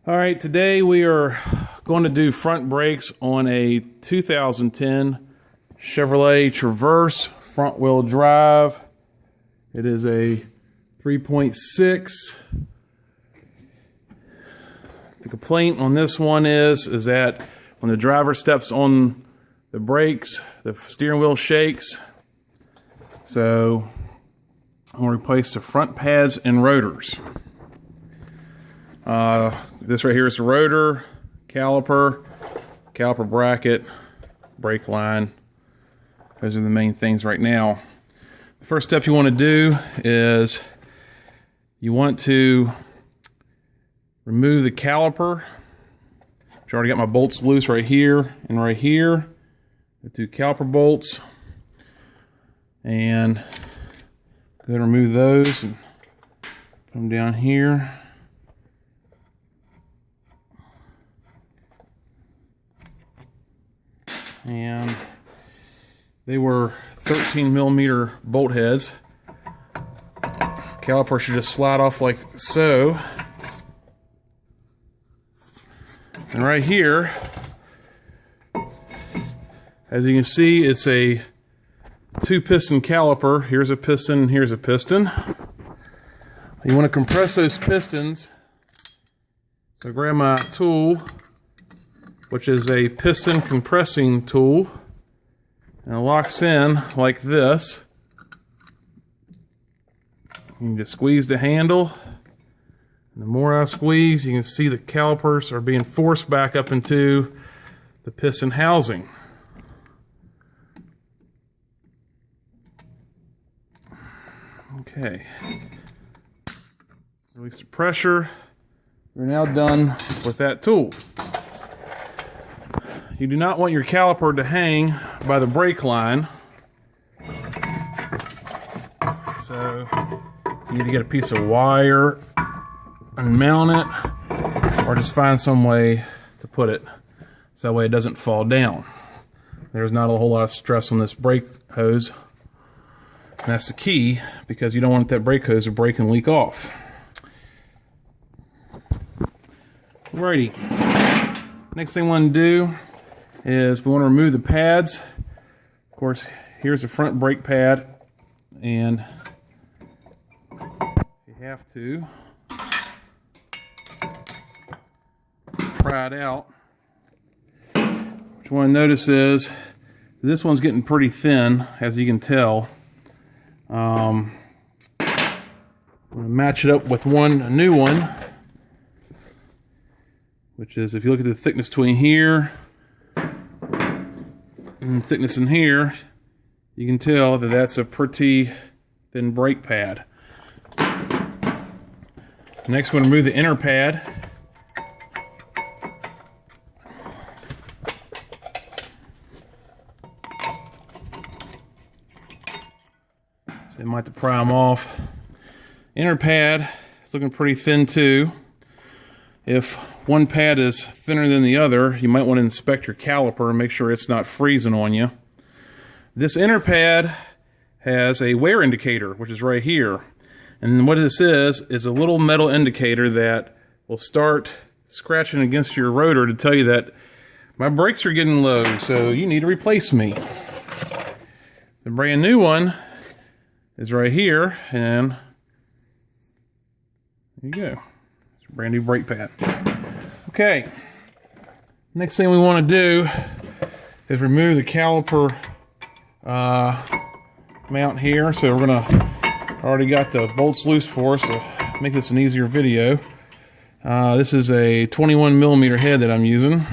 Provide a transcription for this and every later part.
All right, today we are going to do front brakes on a 2010 Chevrolet Traverse front wheel drive. It is a 3.6. The complaint on this one is that when the driver steps on the brakes, the steering wheel shakes. So I'm going to replace the front pads and rotors. This right here is the rotor, caliper bracket, brake line. Those are the main things right now. The first step you want to do is you want to remove the caliper. I've already got my bolts loose right here and right here. The two caliper bolts. And go ahead and remove those and put them down here. And they were 13mm bolt heads. Caliper should just slide off like so. And right here, as you can see, it's a 2-piston caliper. Here's a piston, here's a piston. You want to compress those pistons. So grab my tool, which is a piston compressing tool, and it locks in like this. You can just squeeze the handle, and the more I squeeze, you can see the calipers are being forced back up into the piston housing. Okay, release the pressure. We're now done with that tool. You do not want your caliper to hang by the brake line. So you need to get a piece of wire and mount it, or just find some way to put it so that way it doesn't fall down. There's not a whole lot of stress on this brake hose. And that's the key, because you don't want that brake hose to break and leak off. Alrighty. Next thing we want to do is we want to remove the pads. Of course, here's the front brake pad, and you have to pry it out. What you want to notice is this one's getting pretty thin, as you can tell. I'm going to match it up with a new one, which is, if you look at the thickness between here and the thickness in here, you can tell that that's a pretty thin brake pad. Next, we're going to remove the inner pad. So you might have to pry them off. Inner pad is looking pretty thin too. If one pad is thinner than the other, you might want to inspect your caliper and make sure it's not freezing on you. This inner pad has a wear indicator, which is right here. And what this is a little metal indicator that will start scratching against your rotor to tell you that my brakes are getting low, so you need to replace me. The brand new one is right here, and there you go. It's a brand new brake pad. Okay, next thing we want to do is remove the caliper mount here. So we're gonna, already got the bolts loose for us to make this an easier video. This is a 21mm head that I'm using.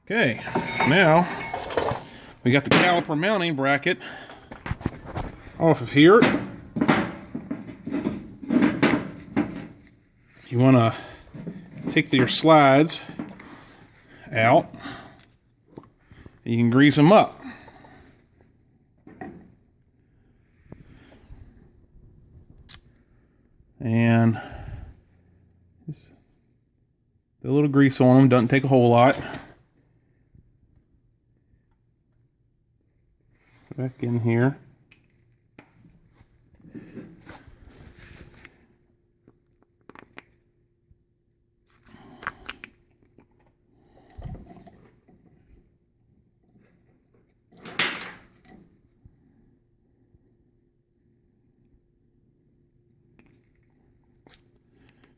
Okay, now we got the caliper mounting bracket off of here. You want to take your slides out, and you can grease them up. And just a little grease on them, doesn't take a whole lot. Back in here.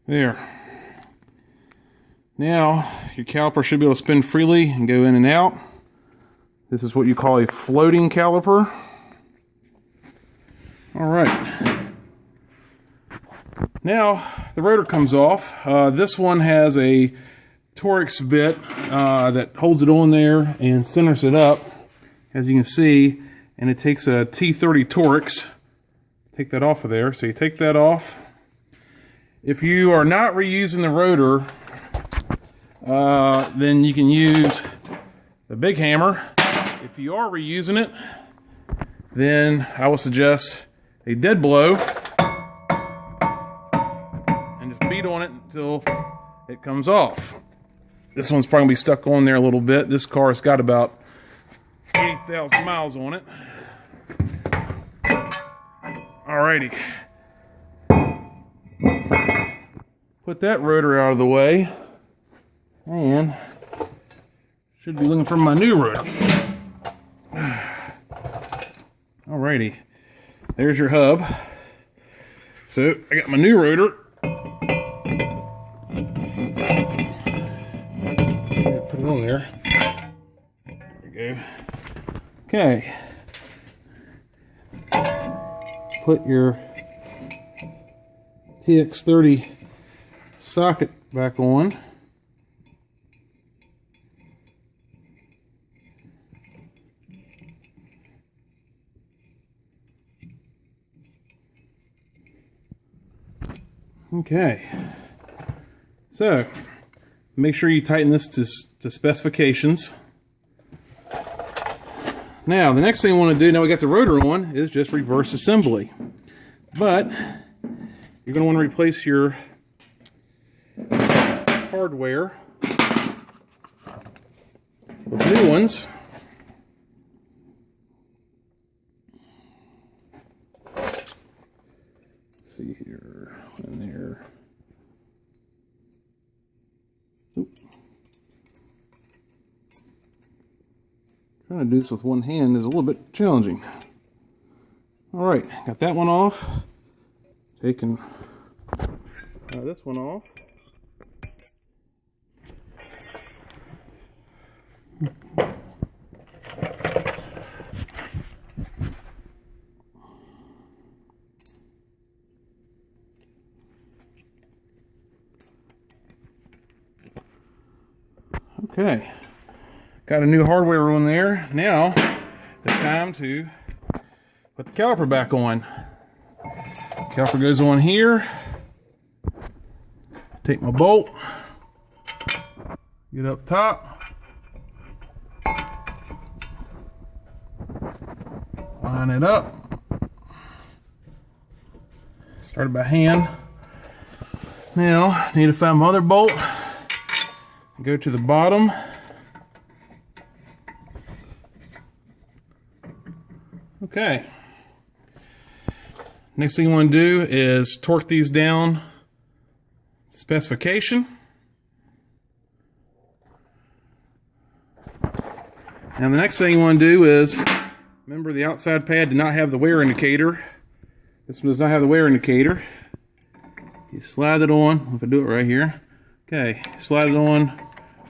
There. Now, your caliper should be able to spin freely and go in and out. This is what you call a floating caliper. Alright. Now, the rotor comes off. This one has a Torx bit that holds it on there and centers it up, as you can see, and it takes a T30 Torx. Take that off of there. So you take that off. If you are not reusing the rotor, then you can use the big hammer. If you are reusing it, then I will suggest a dead blow and just beat on it until it comes off. This one's probably going to be stuck on there a little bit. This car's got about 80,000 miles on it. Alrighty. Put that rotor out of the way, and should be looking for my new rotor. Alrighty, there's your hub. So I got my new rotor. Put it on there. There we go. Okay. Put your TX30 socket back on. Okay, so make sure you tighten this to specifications. Now, the next thing I want to do, now we got the rotor on, is just reverse assembly. But you're going to want to replace your hardware with new ones. Let's see here, in there. Oop. Trying to do this with one hand is a little bit challenging. Alright, got that one off. Taking this one off. Okay, got a new hardware on there. Now it's time to put the caliper back on. Caliper goes on here. Take my bolt, get up top, line it up, start it by hand. Now need to find my other bolt. Go to the bottom. Okay. Next thing you want to do is torque these down specification. Now the next thing you want to do is, remember the outside pad did not have the wear indicator. This one does not have the wear indicator. You slide it on, if I do it right here. Okay, slide it on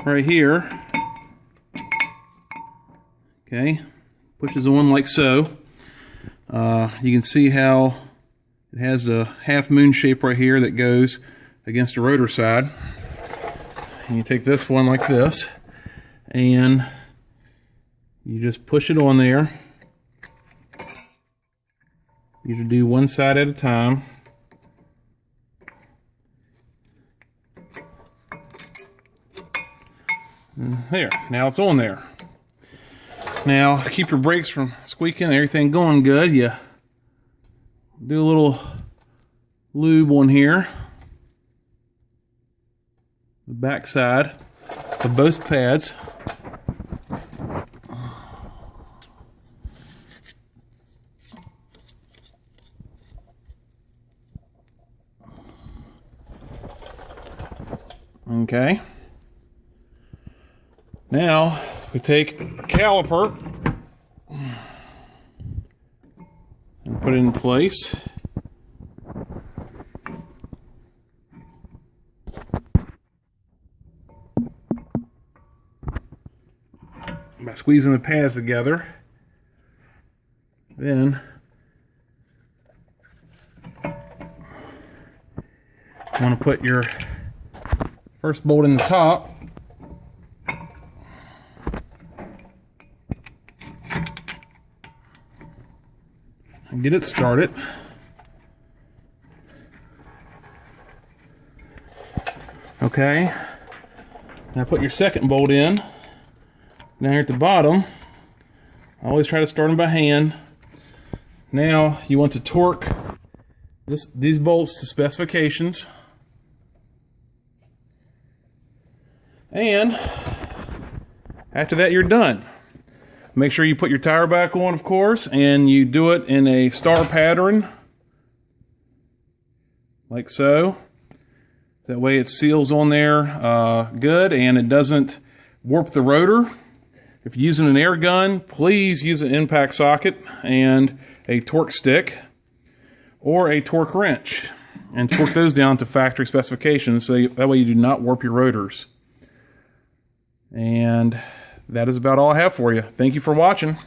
right here. Okay, pushes on like so. You can see how it has a half moon shape right here that goes against the rotor side. And you take this one like this, and you just push it on there. You should do one side at a time. There, now it's on there. Now, keep your brakes from squeaking, everything going good. You do a little lube on here, the back side of both pads. Okay. Now we take a caliper and put it in place. squeezing the pads together. Then you want to put your first bolt in the top. And get it started. Okay. Now put your second bolt in. Down here at the bottom. I always try to start them by hand. Now you want to torque these bolts to specifications. And after that, you're done. Make sure you put your tire back on, of course, and you do it in a star pattern, like so. That way it seals on there good, and it doesn't warp the rotor. If you're using an air gun, please use an impact socket and a torque stick or a torque wrench, and torque those down to factory specifications so that way you do not warp your rotors. And that is about all I have for you. Thank you for watching.